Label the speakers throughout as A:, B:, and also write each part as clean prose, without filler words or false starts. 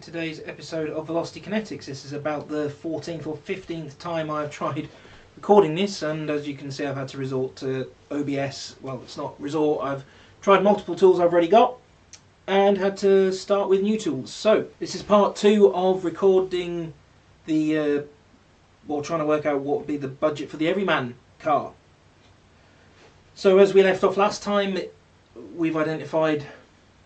A: today's episode of Velocity Kinetics. This is about the 14th or 15th time I've tried recording this, and as you can see I've had to resort to OBS. Well, it's not resort, I've tried multiple tools I've already got and had to start with new tools. So this is part 2 of recording the trying to work out what would be the budget for the Everyman car. So as we left off last time, we've identified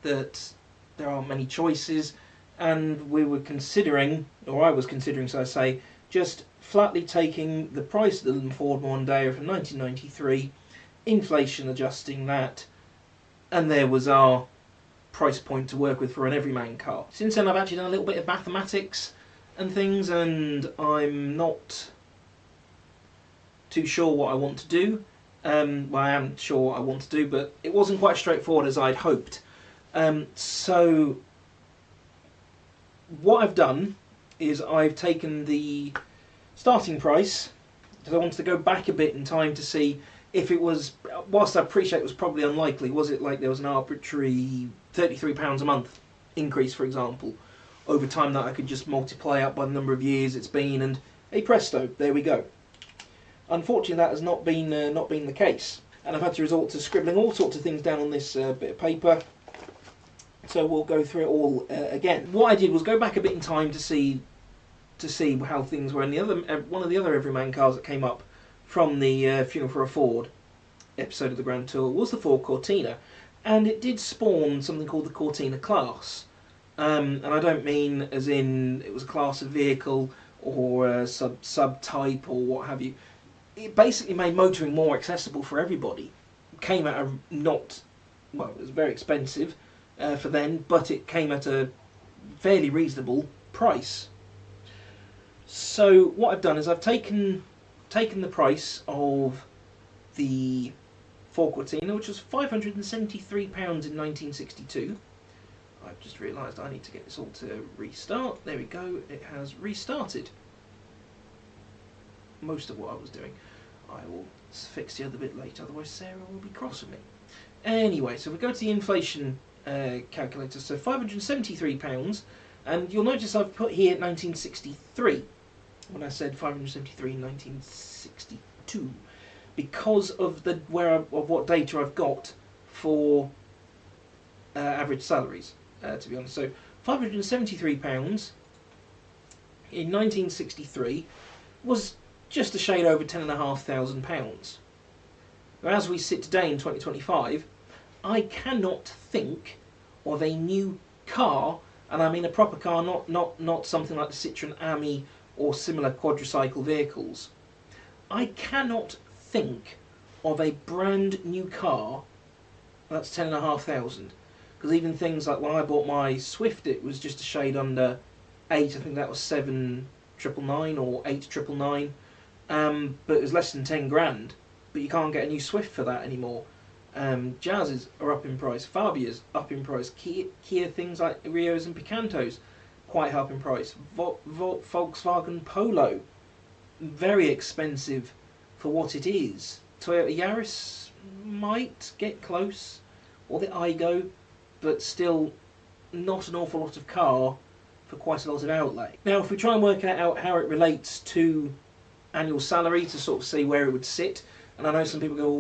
A: that there aren't many choices, and we were considering, or I was considering, so I say, just flatly taking the price of the Ford Mondeo from 1993, inflation adjusting that, and there was our price point to work with for an Everyman car. Since then I've actually done a little bit of mathematics and things, and I'm not too sure what I want to do. Well, I am sure what I want to do, but it wasn't quite as straightforward as I'd hoped. So what I've done is I've taken the starting price, because I wanted to go back a bit in time to see if it was, whilst I appreciate it was probably unlikely, was it like there was an arbitrary £33 a month increase, for example, over time that I could just multiply out by the number of years it's been, and hey presto, there we go. Unfortunately that has not been the case, and I've had to resort to scribbling all sorts of things down on this bit of paper. So we'll go through it all again. What I did was go back a bit in time to see how things were. And the other one of the other Everyman cars that came up from the Funeral for a Ford episode of the Grand Tour was the Ford Cortina, and it did spawn something called the Cortina class. And I don't mean as in it was a class of vehicle or a subtype or what have you. It basically made motoring more accessible for everybody. It came at a it was very expensive for then, but it came at a fairly reasonable price. So what I've done is I've taken the price of the Ford Cortina, which was £573 in 1962. I've just realised I need to get this all to restart. There we go, it has restarted most of what I was doing. I will fix the other bit later, otherwise Sarah will be cross with me. Anyway, so we go to the inflation calculator, so £573, and you'll notice I've put here 1963 when I said 573 in 1962 because of what data I've got for average salaries, to be honest. So £573 in 1963 was just a shade over £10,500. As we sit today in 2025, I cannot think of a new car, and I mean a proper car, not something like the Citroen Ami or similar quadricycle vehicles. I cannot think of a brand new car that's £10,500. Because even things like when I bought my Swift, it was just a shade under 8. I think that was 7,999 or 8,999. But it was less than 10 grand. But you can't get a new Swift for that anymore. Jazzes are up in price, Fabias up in price, Kia things like Rios and Picantos quite up in price, Volkswagen Polo very expensive for what it is. Toyota Yaris might get close, or the Igo, but still not an awful lot of car for quite a lot of outlay. Now if we try and work out how it relates to annual salary to sort of see where it would sit, and I know some people go, well,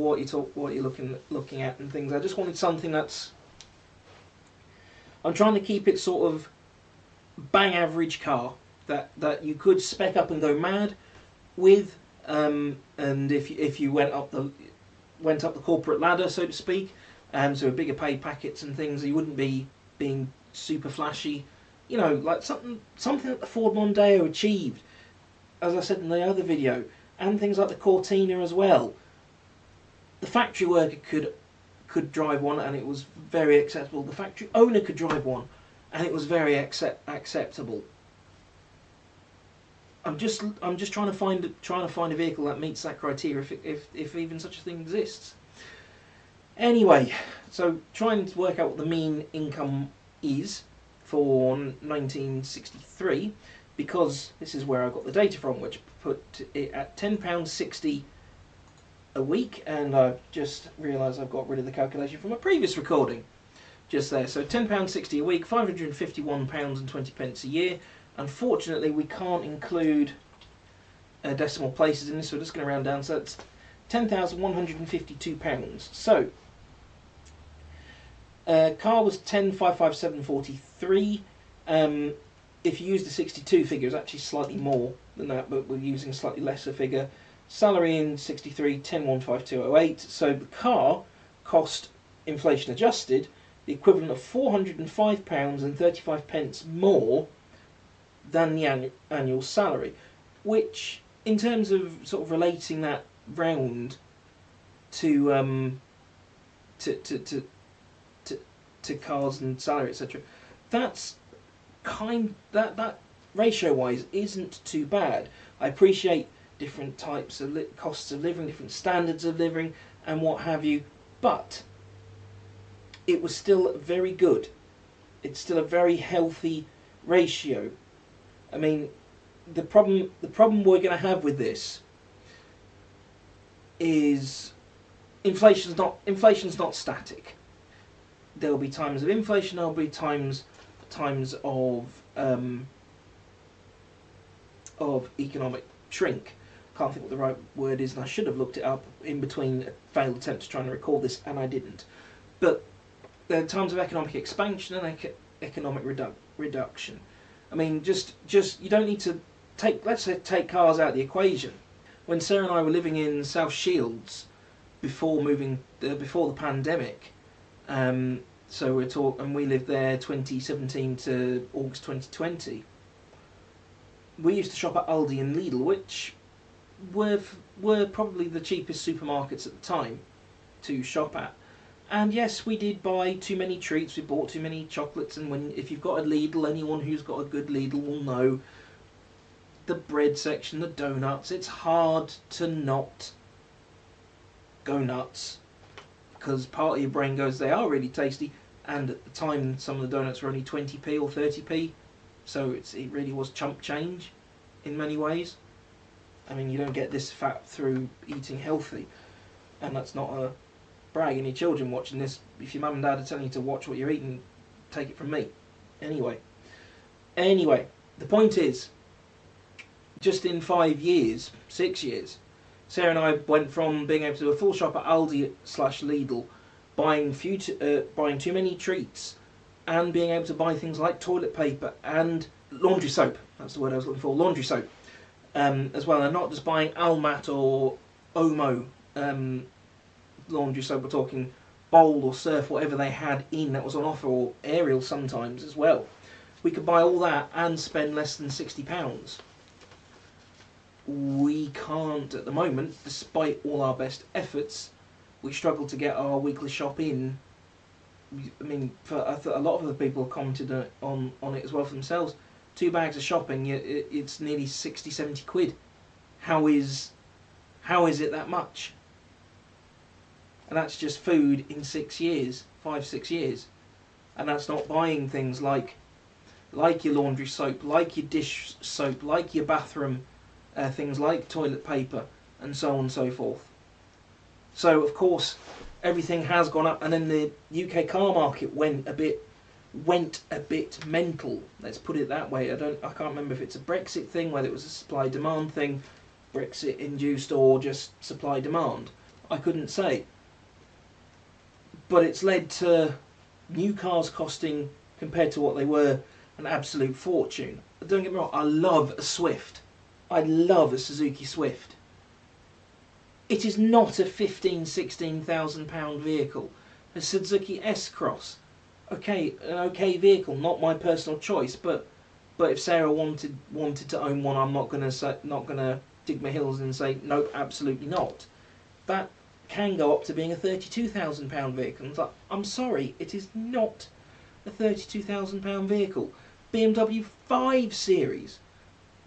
A: what are you looking at and things. I just wanted something that's, I'm trying to keep it sort of bang average car that you could spec up and go mad with, and if you went up the corporate ladder, so to speak, so bigger pay packets and things, you wouldn't be being super flashy, you know, like something that the Ford Mondeo achieved, as I said in the other video, and things like the Cortina as well. The factory worker could drive one, and it was very acceptable. The factory owner could drive one, and it was very acceptable. I'm just trying to find a vehicle that meets that criteria, if even such a thing exists. Anyway, so trying to work out what the mean income is for 1963, because this is where I got the data from, which put it at £10.60 a week, and I've just realised I've got rid of the calculation from a previous recording. just there. So £10.60 a week, £551.20 a year. Unfortunately, we can't include decimal places in this, so we're just going to round down. So it's £10,152. So car was 10,557.43. If you use the 62 figure, it's actually slightly more than that, but we're using a slightly lesser figure. Salary in 63, 10,152.08. So the car cost, inflation adjusted, the equivalent of £405.35 more than the annual salary, which, in terms of sort of relating that round to cars and salary, etc., that's that ratio wise isn't too bad. I appreciate different types of costs of living, different standards of living, and what have you, but it was still very good. It's still a very healthy ratio. I mean, the problem we're going to have with this is inflation's not static. There'll be times of inflation. There'll be times of economic shrink. Can't think what the right word is, and I should have looked it up in between a failed attempt to try and record this, and I didn't. But there are times of economic expansion and economic reduction. I mean, just you don't need to take cars out of the equation. When Sarah and I were living in South Shields before the pandemic, so we lived there 2017 to August 2020. We used to shop at Aldi and Lidl, which were probably the cheapest supermarkets at the time to shop at. And yes, we did buy too many treats, we bought too many chocolates, and if you've got a Lidl, anyone who's got a good Lidl will know the bread section, the donuts, it's hard to not go nuts, because part of your brain goes, they are really tasty, and at the time some of the donuts were only 20p or 30p, so it really was chump change in many ways. I mean, you don't get this fat through eating healthy, and that's not a brag. Any children watching this, if your mum and dad are telling you to watch what you're eating, take it from me. Anyway, the point is, just in 5 years, 6 years, Sarah and I went from being able to do a full shop at Aldi/Lidl, buying too many treats, and being able to buy things like toilet paper and laundry soap. That's the word I was looking for, laundry soap, as well, and not just buying Almat or Omo laundry soap. We're talking Bold or Surf, whatever they had in that was on offer, or Ariel sometimes as well. We could buy all that and spend less than £60. We can't at the moment, despite all our best efforts. We struggle to get our weekly shop in. I mean, for a lot of other people have commented on it as well for themselves. 2 bags of shopping, it's nearly 60, 70 quid. How is it that much? And that's just food in 6 years, 5, 6 years. And that's not buying things like your laundry soap, like your dish soap, like your bathroom things like toilet paper, and so on and so forth. So of course everything has gone up, and then the UK car market went a bit mental. Let's put it that way. I can't remember if it's a Brexit thing, whether it was a supply demand thing, Brexit induced, or just supply demand. I couldn't say. But it's led to new cars costing, compared to what they were, an absolute fortune. But don't get me wrong, I love a Swift. I love a Suzuki Swift. It is not a £15,000-16,000 vehicle. A Suzuki S-Cross, okay, an okay vehicle, not my personal choice, but if Sarah wanted to own one, I'm not gonna dig my heels and say nope, absolutely not. That can go up to being a £32,000 vehicle. It's like, I'm sorry, it is not a £32,000 vehicle. BMW 5 Series.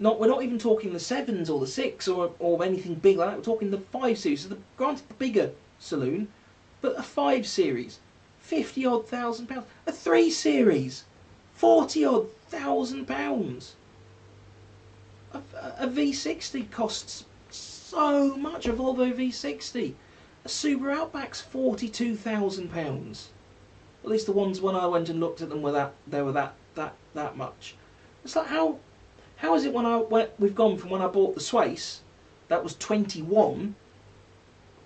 A: We're not even talking the 7s or the 6 or anything big like that. We're talking the 5 Series. So granted, the bigger saloon, but a 5 Series, 50-odd thousand pounds. A 3 Series, 40-odd thousand pounds. A V60 costs so much. A Volvo V60. A Subaru Outback's £42,000. At least the ones when I went and looked at them were that much. It's like how is it we've gone from when I bought the Swace, that was 21,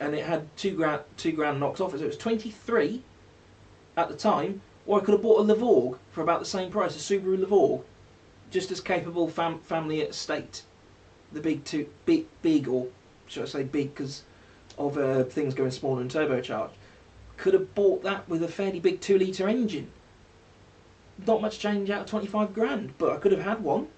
A: and it had two grand knocked off it, so it was 23 at the time, or I could have bought a Levorg for about the same price, a Subaru Levorg, just as capable family estate. The big, or should I say big because of things going smaller and turbocharged. Could have bought that with a fairly big 2-litre engine. Not much change out of 25 grand, but I could have had one.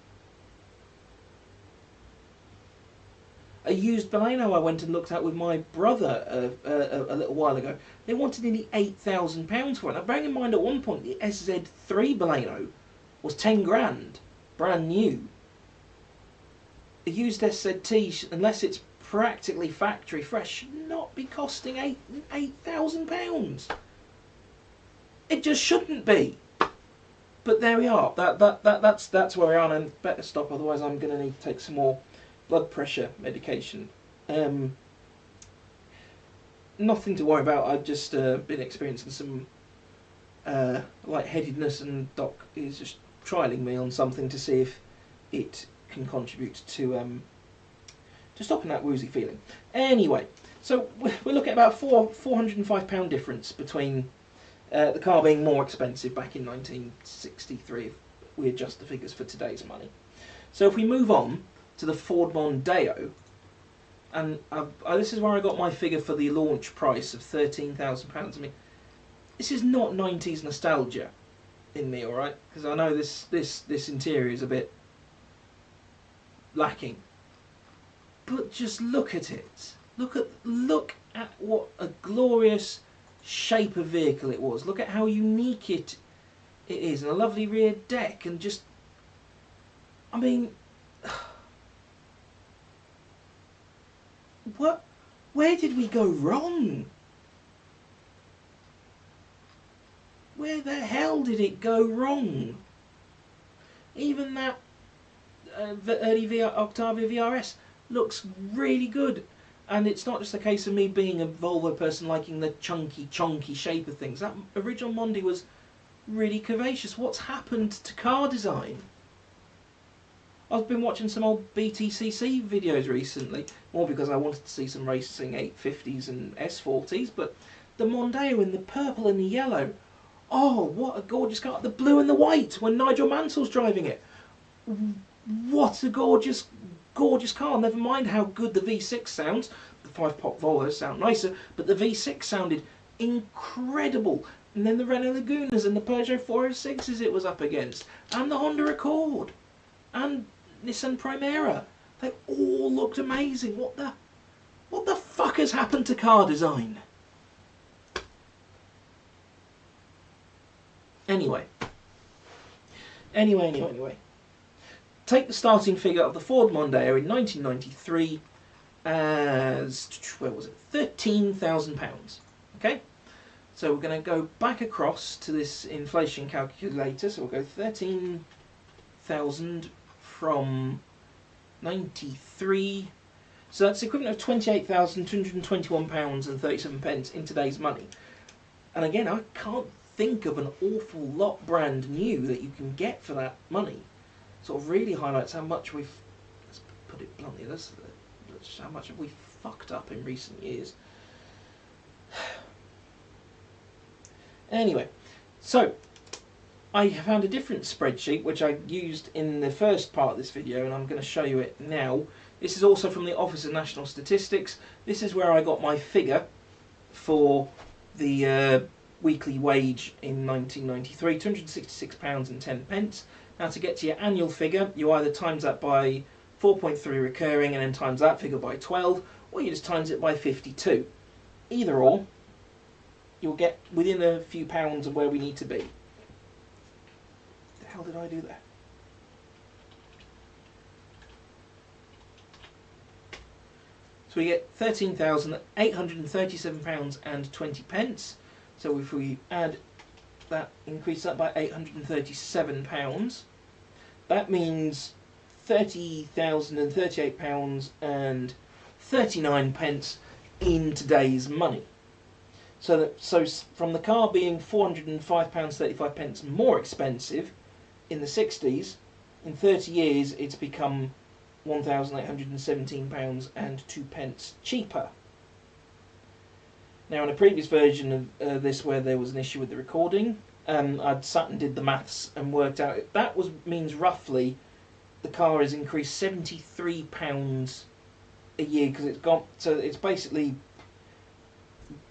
A: A used Baleno I went and looked at with my brother a little while ago. They wanted nearly £8,000 for it. Now, bearing in mind at one point the SZ3 Baleno was 10 grand, brand new. A used SZT, unless it's practically factory fresh, should not be costing £8,000. It just shouldn't be. But there we are. That's where we are, and better stop. Otherwise, I'm going to need to take some more blood pressure medication. Nothing to worry about. I've just been experiencing some lightheadedness, and Doc is just trialling me on something to see if it can contribute to stopping that woozy feeling. Anyway, so we're looking at about £405 difference between the car being more expensive back in 1963 if we adjust the figures for today's money. So if we move on to the Ford Mondeo, and this is where I got my figure for the launch price of £13,000. I mean, this is not 90s nostalgia in me, alright? Because I know this interior is a bit lacking. But just look at it. Look at what a glorious shape of vehicle it was. Look at how unique it is, and a lovely rear deck, and just, I mean, where did we go wrong? Where the hell did it go wrong? Even that early Octavia VRS looks really good, and it's not just a case of me being a Volvo person liking the chunky shape of things. That original Mondi was really curvaceous. What's happened to car design? I've been watching some old BTCC videos recently, more because I wanted to see some racing 850s and S40s, but the Mondeo in the purple and the yellow, oh, what a gorgeous car. The blue and the white when Nigel Mansell's driving it. What a gorgeous car. Never mind how good the V6 sounds. The 5-pot Volvos sound nicer, but the V6 sounded incredible. And then the Renault Lagunas and the Peugeot 406s it was up against, and the Honda Accord, and Nissan Primera. They all looked amazing. What the fuck has happened to car design? Anyway. Take the starting figure of the Ford Mondeo in 1993 as, where was it, £13,000. Okay? So we're going to go back across to this inflation calculator. So we'll go 13,000 from 93. So that's the equivalent of £28,221.37 in today's money. And again, I can't think of an awful lot brand new that you can get for that money. Sort of really highlights how much we've, let's put it bluntly, that's how much have we fucked up in recent years. Anyway, so I found a different spreadsheet which I used in the first part of this video, and I'm going to show you it now. This is also from the Office of National Statistics. This is where I got my figure for the weekly wage in 1993, £266.10. Now, to get to your annual figure, you either times that by 4.3 recurring and then times that figure by 12, or you just times it by 52. Either or, you'll get within a few pounds of where we need to be. The hell did I do there? So we get £13,837.20. So if we add that, increase that by £837, that means £30,038.39 in today's money. From the car being £405.35 more expensive in the 60s, in 30 years it's become £1,817.02 cheaper. Now, in a previous version of this where there was an issue with the recording, I'd sat and did the maths and worked out that means roughly the car has increased £73 a year, because it's basically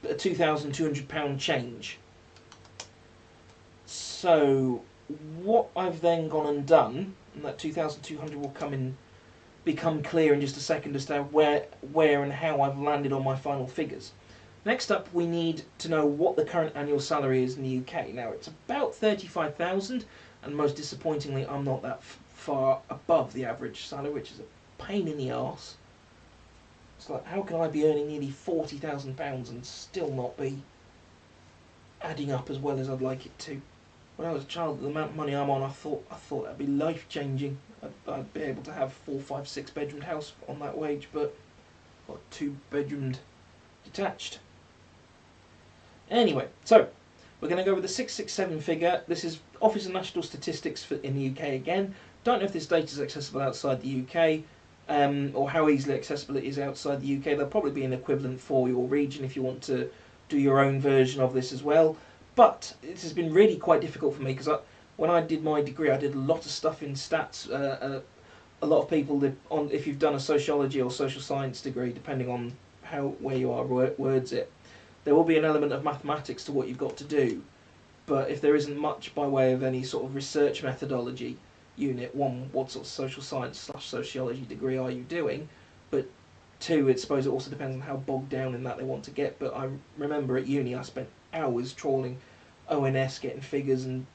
A: a £2,200 change. So what I've then gone and done, and that 2,200 will become clear in just a second as to where and how I've landed on my final figures. Next up, we need to know what the current annual salary is in the UK. Now, it's about 35,000, and most disappointingly, I'm not that far above the average salary, which is a pain in the arse. It's like, how can I be earning nearly £40,000 and still not be adding up as well as I'd like it to? When I was a child, the amount of money I'm on, I thought that'd be life-changing. I'd be able to have 4, 5, 6-bedroomed house on that wage, but got 2-bedroomed detached. Anyway, so we're going to go with the 667 figure. This is Office of National Statistics in the UK again. Don't know if this data is accessible outside the UK, or how easily accessible it is outside the UK. There'll probably be an equivalent for your region if you want to do your own version of this as well. But this has been really quite difficult for me, because when I did my degree, I did a lot of stuff in stats. A lot of people, if you've done a sociology or social science degree, depending on where you are, words it, there will be an element of mathematics to what you've got to do. But if there isn't much by way of any sort of research methodology, unit one, what sort of social science / sociology degree are you doing? But two, I suppose it also depends on how bogged down in that they want to get. But I remember at uni I spent hours trawling ONS, getting figures, and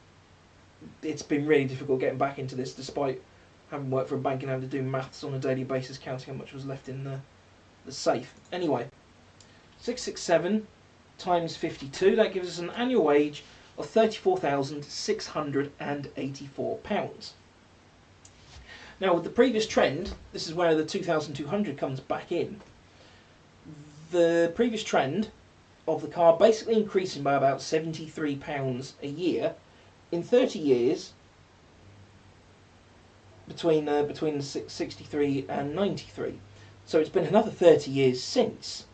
A: it's been really difficult getting back into this, despite having worked for a bank and having to do maths on a daily basis, counting how much was left in the safe. Anyway, 667 times 52, that gives us an annual wage of £34,684. Now, with the previous trend, this is where the 2,200 comes back in. The previous trend of the car basically increasing by about £73 a year in 30 years between 63 and 93. So it's been another 30 years since,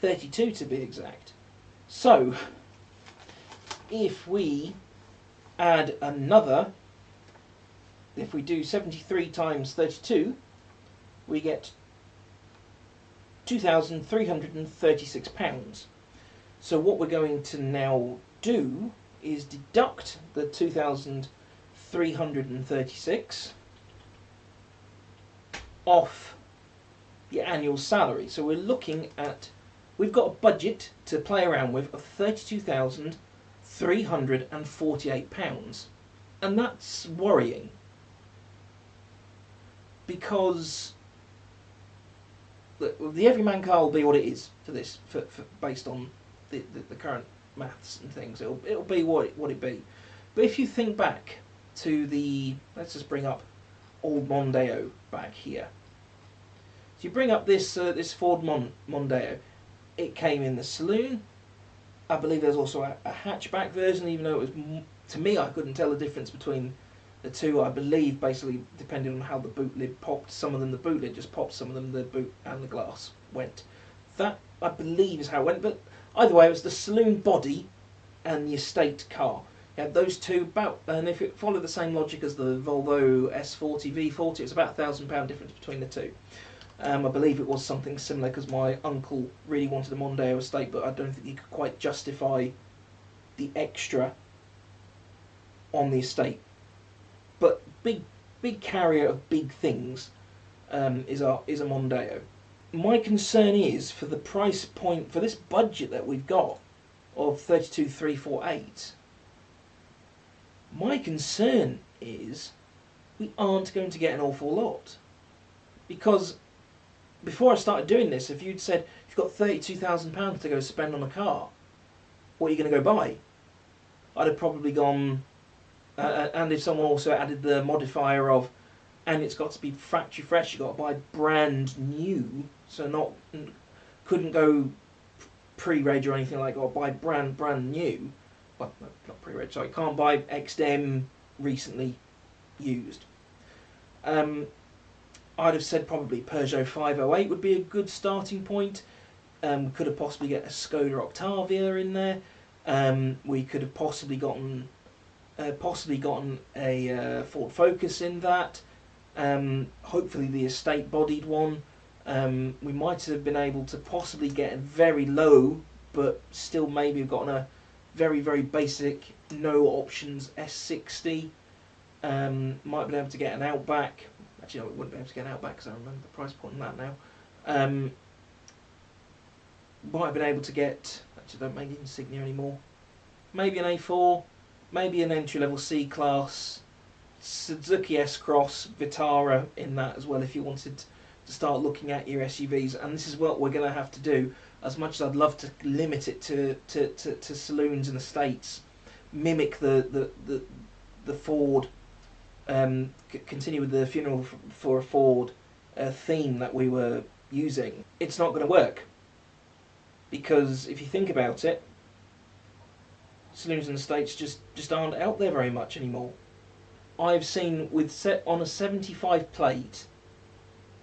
A: 32 to be exact. So if we add another, if we do 73 times 32, we get £2,336. So what we're going to now do is deduct the 2,336 off the annual salary. So we're looking at, we've got a budget to play around with of £32,348. And that's worrying, because the everyman car will be what it is for this, based on the current maths and things. It'll be what it be. But if you think back to let's just bring up old Mondeo back here. So you bring up this Ford Mondeo. It came in the saloon. I believe there's also a hatchback version, even though it was, to me, I couldn't tell the difference between the two. I believe basically depending on how the boot lid popped, some of them the boot lid just popped, some of them the boot and the glass went. That, I believe, is how it went. But either way, it was the saloon body and the estate car. You had those two and if it followed the same logic as the Volvo S40 V40, it's about £1,000 difference between the two. I believe it was something similar, because my uncle really wanted a Mondeo estate, but I don't think he could quite justify the extra on the estate. But big carrier of big things is a Mondeo. My concern is, for the price point, for this budget that we've got of 32,348, my concern is we aren't going to get an awful lot. Because before I started doing this, if you'd said you've got £32,000 to go spend on a car, what are you going to go buy? I'd have probably gone, and if someone also added the modifier of, and it's got to be factory fresh, you've got to buy brand new, so couldn't go pre-reg or anything like that, or buy brand new. Well, no, not pre-reg. Sorry, can't buy XDM recently used. I'd have said probably Peugeot 508 would be a good starting point. Could have possibly get a Skoda Octavia in there. We could have possibly gotten a Ford Focus in that. Hopefully the estate-bodied one. We might have been able to possibly get a very low, but still maybe have gotten a very, very basic, no options S60. Might have been able to get an Outback. Actually, no, we wouldn't be able to get an Outback because I remember the price point on that now. Might have been able to get... Actually, don't make Insignia anymore. Maybe an A4. Maybe an entry-level C-Class. Suzuki S-Cross, Vitara in that as well if you wanted to start looking at your SUVs. And this is what we're going to have to do. As much as I'd love to limit it to saloons in the States, mimic the Ford, continue with the funeral for a Ford theme that we were using, it's not going to work. Because if you think about it, saloons in the States just aren't out there very much anymore. I've seen on a 75 plate,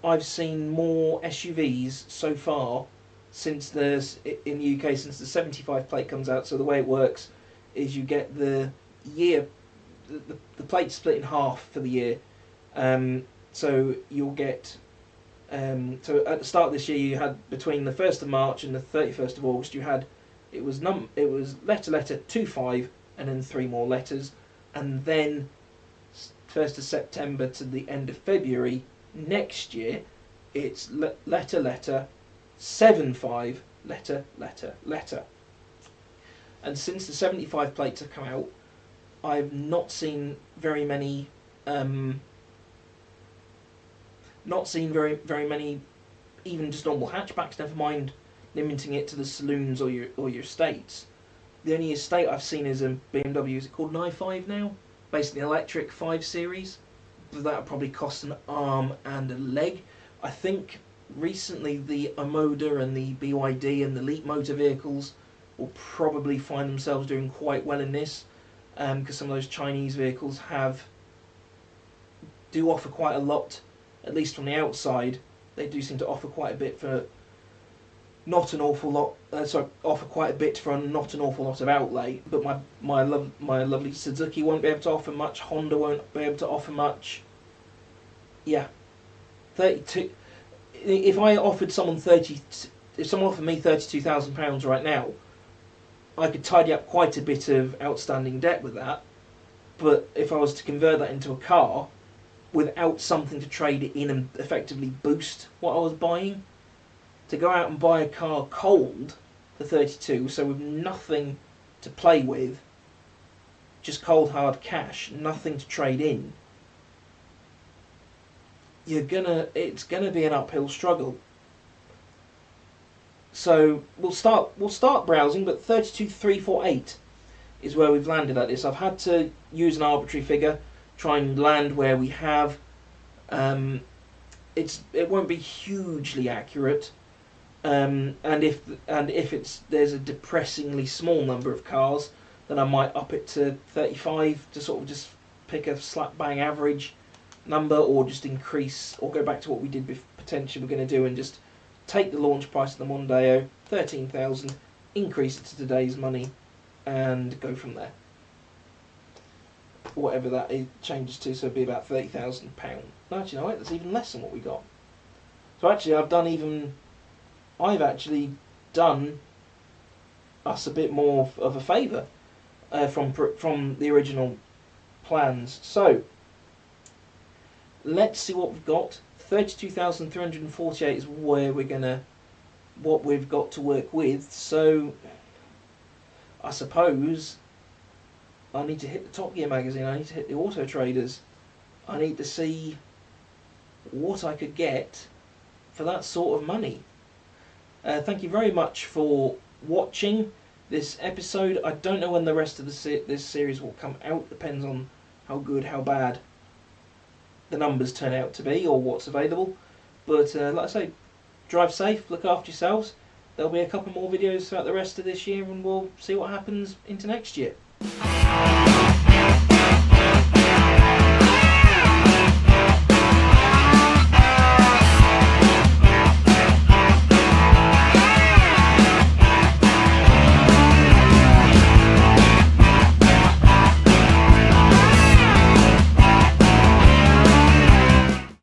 A: I've seen more SUVs so far since in the UK since the 75 plate comes out. So the way it works is you get the plate split in half for the year. So you'll get so at the start of this year you had between the 1st of March and the 31st of August you had it was letter 25 and then 3 more letters, and then 1st of September to the end of February next year it's letter 75 letter. And since the 75 plates have come out, I've not seen very many very many even just normal hatchbacks, never mind limiting it to the saloons or your estates. The only estate I've seen is a BMW, is it called an i5 now? Basically an electric 5 Series. But that would probably cost an arm and a leg. I think recently the Omoda and the BYD and the Leap motor vehicles will probably find themselves doing quite well in this, because some of those Chinese vehicles do offer quite a lot, at least from the outside. They do seem to offer quite a bit for not an awful lot. Offer quite a bit for not an awful lot of outlay. But my lovely Suzuki won't be able to offer much. Honda won't be able to offer much. Yeah, 32. If I offered someone if someone offered me £32,000 right now, I could tidy up quite a bit of outstanding debt with that. But if I was to convert that into a car, without something to trade it in and effectively boost what I was buying, to go out and buy a car cold for 32, so with nothing to play with, just cold hard cash, nothing to trade in, it's gonna be an uphill struggle. So we'll start browsing, but 32,348 is where we've landed at this. I've had to use an arbitrary figure, try and land where we have. It won't be hugely accurate, and if there's a depressingly small number of cars, then I might up it to 35 to sort of just pick a slap bang average number, or just increase, or go back to what we did potentially we're going to do and just take the launch price of the Mondeo, 13,000, increase it to today's money, and go from there. Whatever that changes to, so it'd be about £30,000. Actually, no, that's even less than what we got. So actually, I've actually done us a bit more of a favour from the original plans. So let's see what we've got. 32,348 is where what we've got to work with. So I suppose I need to hit the Top Gear magazine, I need to hit the Auto Traders, I need to see what I could get for that sort of money. Thank you very much for watching this episode. I don't know when the rest of this series will come out, depends on how good, how bad the numbers turn out to be, or what's available. But like I say, drive safe, look after yourselves. there'll be a couple more videos throughout the rest of this year, and we'll see what happens into next year.